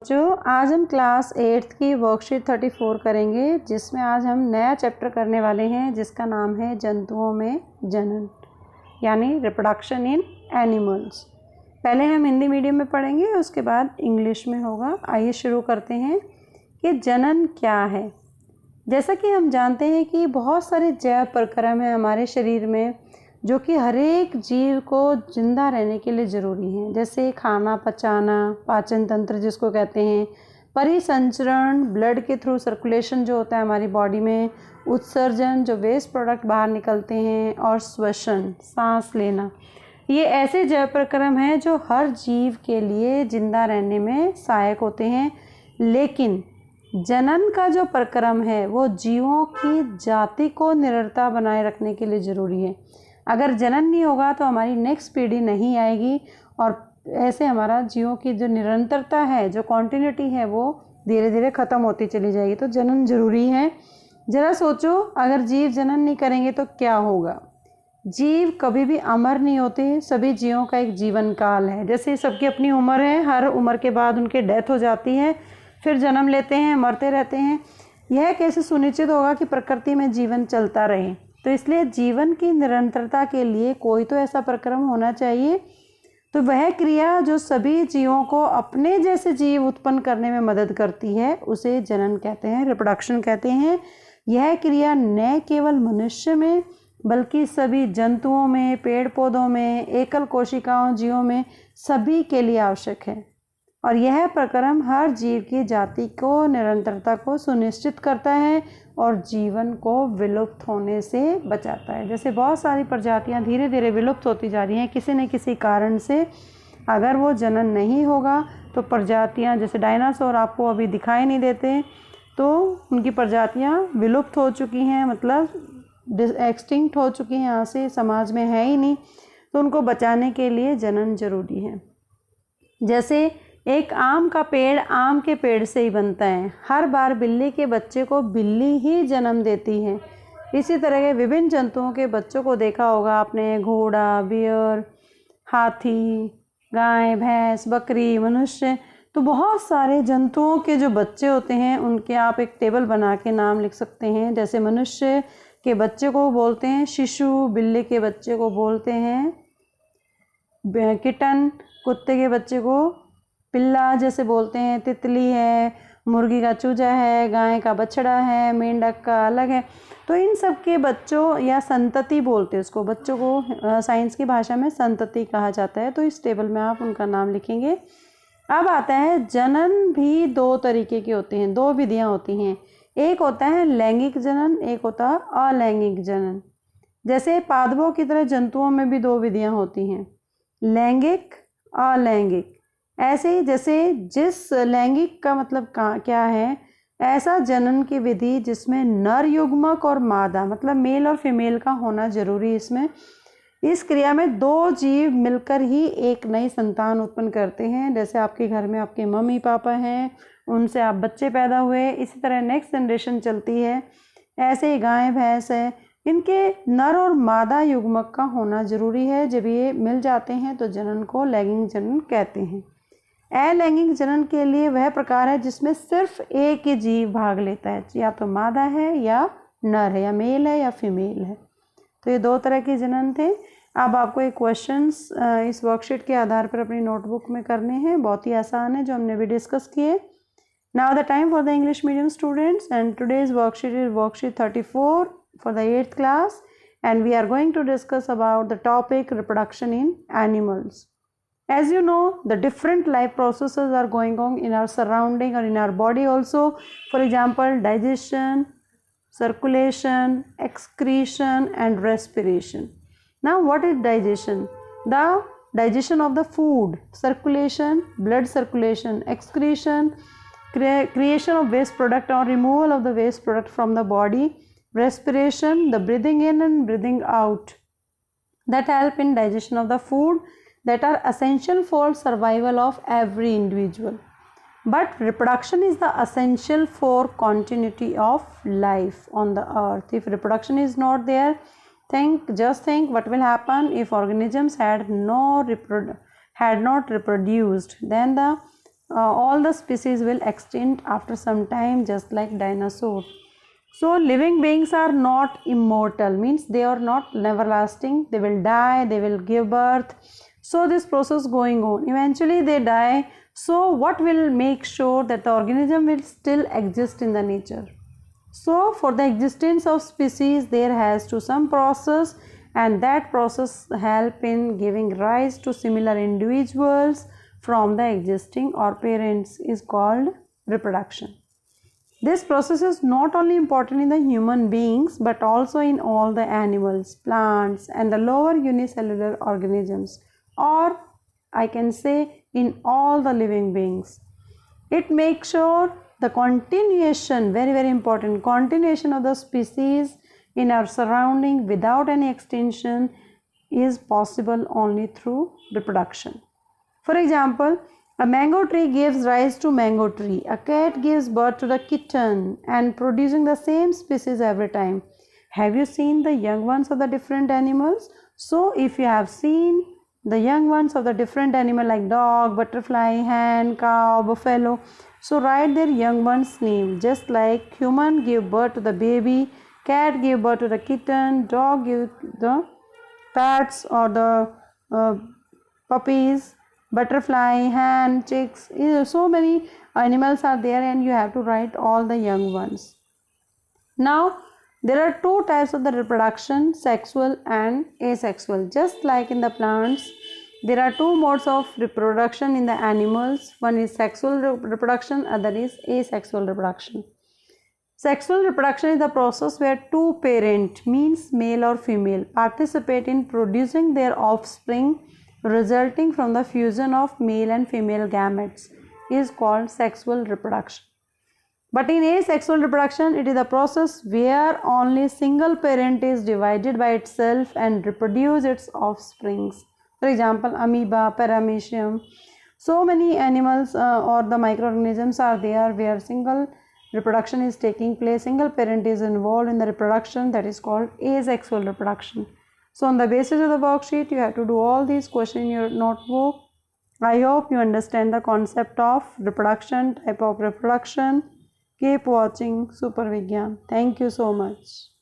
जो आज हम क्लास 8th की वर्कशीट 34 करेंगे, जिसमें आज हम नया चैप्टर करने वाले हैं जिसका नाम है जंतुओं में जनन यानी रिप्रोडक्शन इन एनिमल्स। पहले हम हिंदी मीडियम में पढ़ेंगे, उसके बाद इंग्लिश में होगा। आइए शुरू करते हैं कि जनन क्या है। जैसा कि हम जानते हैं कि बहुत सारे जैव प्रक्रम हैं हमारे शरीर में जो कि हर एक जीव को जिंदा रहने के लिए ज़रूरी हैं, जैसे खाना पचाना, पाचन तंत्र जिसको कहते हैं, परिसंचरण, ब्लड के थ्रू सर्कुलेशन जो होता है हमारी बॉडी में, उत्सर्जन जो वेस्ट प्रोडक्ट बाहर निकलते हैं, और श्वसन सांस लेना। ये ऐसे जैव प्रक्रम हैं जो हर जीव के लिए जिंदा रहने में सहायक होते हैं। लेकिन जनन का जो प्रक्रम है वो जीवों की जाति को निरंतरता बनाए रखने के लिए ज़रूरी है। अगर जनन नहीं होगा तो हमारी नेक्स्ट पीढ़ी नहीं आएगी और ऐसे हमारा जीवों की जो निरंतरता है, जो कॉन्टिन्यूटी है, वो धीरे धीरे ख़त्म होती चली जाएगी। तो जनन ज़रूरी है। ज़रा सोचो, अगर जीव जनन नहीं करेंगे तो क्या होगा। जीव कभी भी अमर नहीं होते। सभी जीवों का एक जीवन काल है। जैसे सबकी अपनी उम्र है, हर उम्र के बाद उनकी डेथ हो जाती है, फिर जन्म लेते हैं, मरते रहते हैं। यह कैसे सुनिश्चित होगा कि प्रकृति में जीवन चलता रहे। तो इसलिए जीवन की निरंतरता के लिए कोई तो ऐसा प्रक्रम होना चाहिए। तो वह क्रिया जो सभी जीवों को अपने जैसे जीव उत्पन्न करने में मदद करती है उसे जनन कहते हैं, रिप्रोडक्शन कहते हैं। यह क्रिया न केवल मनुष्य में बल्कि सभी जंतुओं में, पेड़ पौधों में, एकल कोशिकाओं जीवों में सभी के लिए आवश्यक है। और यह प्रक्रम हर जीव की जाति को निरंतरता को सुनिश्चित करता है और जीवन को विलुप्त होने से बचाता है। जैसे बहुत सारी प्रजातियां धीरे धीरे विलुप्त होती जा रही हैं किसी न किसी कारण से। अगर वो जनन नहीं होगा तो प्रजातियां, जैसे डायनासोर आपको अभी दिखाई नहीं देते, तो उनकी प्रजातियां विलुप्त हो चुकी हैं, मतलब एक्सटिंक्ट हो चुकी हैं, यहाँ से समाज में है ही नहीं। तो उनको बचाने के लिए जनन जरूरी है। जैसे एक आम का पेड़ आम के पेड़ से ही बनता है। हर बार बिल्ली के बच्चे को बिल्ली ही जन्म देती है। इसी तरह के विभिन्न जंतुओं के बच्चों को देखा होगा आपने, घोड़ा, बियर, हाथी, गाय, भैंस, बकरी, मनुष्य। तो बहुत सारे जंतुओं के जो बच्चे होते हैं उनके आप एक टेबल बना के नाम लिख सकते हैं। जैसे मनुष्य के बच्चे को बोलते हैं शिशु, बिल्ली के बच्चे को बोलते हैं किटन, कुत्ते के बच्चे को पिल्ला जैसे बोलते हैं, तितली है, मुर्गी का चूजा है, गाय का बछड़ा है, मेंढक का अलग है। तो इन सब के बच्चों या संतति बोलते हैं उसको, बच्चों को साइंस की भाषा में संतति कहा जाता है। तो इस टेबल में आप उनका नाम लिखेंगे। अब आता है जनन भी दो तरीके के होते हैं, दो विधियां होती हैं। एक होता है लैंगिक जनन, एक होता है अलैंगिक जनन। जैसे पादपों की तरह जंतुओं में भी दो विधियां होती हैं, लैंगिक, अलैंगिक। ऐसे ही जैसे जिस लैंगिक का मतलब क्या है, ऐसा जनन की विधि जिसमें नर युग्मक और मादा मतलब मेल और फीमेल का होना जरूरी है इसमें। इस क्रिया में दो जीव मिलकर ही एक नई संतान उत्पन्न करते हैं। जैसे आपके घर में आपके मम्मी पापा हैं, उनसे आप बच्चे पैदा हुए, इसी तरह नेक्स्ट जनरेशन चलती है। ऐसे ही गाय भैंस है, इनके नर और मादा युग्मक का होना जरूरी है। जब ये मिल जाते हैं तो जनन को लैंगिक जनन कहते हैं। अलैंगिक जनन के लिए वह प्रकार है जिसमें सिर्फ एक ही जीव भाग लेता है, या तो मादा है या नर है, या मेल है या फीमेल है। तो ये दो तरह के जनन थे। अब आपको एक क्वेश्चंस इस वर्कशीट के आधार पर अपनी नोटबुक में करने हैं, बहुत ही आसान है, जो हमने भी डिस्कस किए। Now the time for the English medium students and today's worksheet is worksheet 34 for the 8th class, and we are going to discuss about the topic reproduction in animals. As you know, the different life processes are going on in our surrounding or in our body also. For example, digestion, circulation, excretion and respiration. Now what is digestion? The digestion of the food, circulation, blood circulation, excretion, creation of waste product or removal of the waste product from the body, respiration, the breathing in and breathing out that help in digestion of the food that are essential for survival of every individual. But reproduction is the essential for continuity of life on the earth. If reproduction is not there, just think what will happen if organisms had not reproduced. Then the all the species will extinct after some time, just like dinosaurs. So living beings are not immortal, means they are not everlasting. They will die, they will give birth. So this process going on. Eventually they die. So what will make sure that the organism will still exist in the nature? So for the existence of species, there has to some process, and that process help in giving rise to similar individuals from the existing or parents is called reproduction. This process is not only important in the human beings but also in all the animals, plants and the lower unicellular organisms, or I can say in all the living beings. It makes sure the continuation, very important, continuation of the species in our surrounding without any extinction is possible only through reproduction. For example, a mango tree gives rise to mango tree. A cat gives birth to the kitten and producing the same species every time. Have you seen the young ones of the different animals? So if you have seen the young ones of the different animal like dog, butterfly, hen, cow, buffalo, so write their young ones name. Just like human give birth to the baby, cat give birth to the kitten, dog give the pets or the puppies, butterfly, hen, chicks, so many animals are there and you have to write all the young ones. Now there are two types of the reproduction, sexual and asexual. Just like in the plants, there are two modes of reproduction in the animals. One is sexual reproduction, other is asexual reproduction. Sexual reproduction is the process where two parent, means male or female, participate in producing their offspring resulting from the fusion of male and female gametes is called sexual reproduction. But in asexual reproduction, it is a process where only single parent is divided by itself and reproduce its offsprings. For example, amoeba, paramecium. So many animals or the microorganisms are there where single reproduction is taking place, single parent is involved in the reproduction, that is called asexual reproduction. So on the basis of the worksheet, you have to do all these questions in your notebook. I hope you understand the concept of reproduction, type of reproduction. Keep watching Super Vigyan. Thank you so much.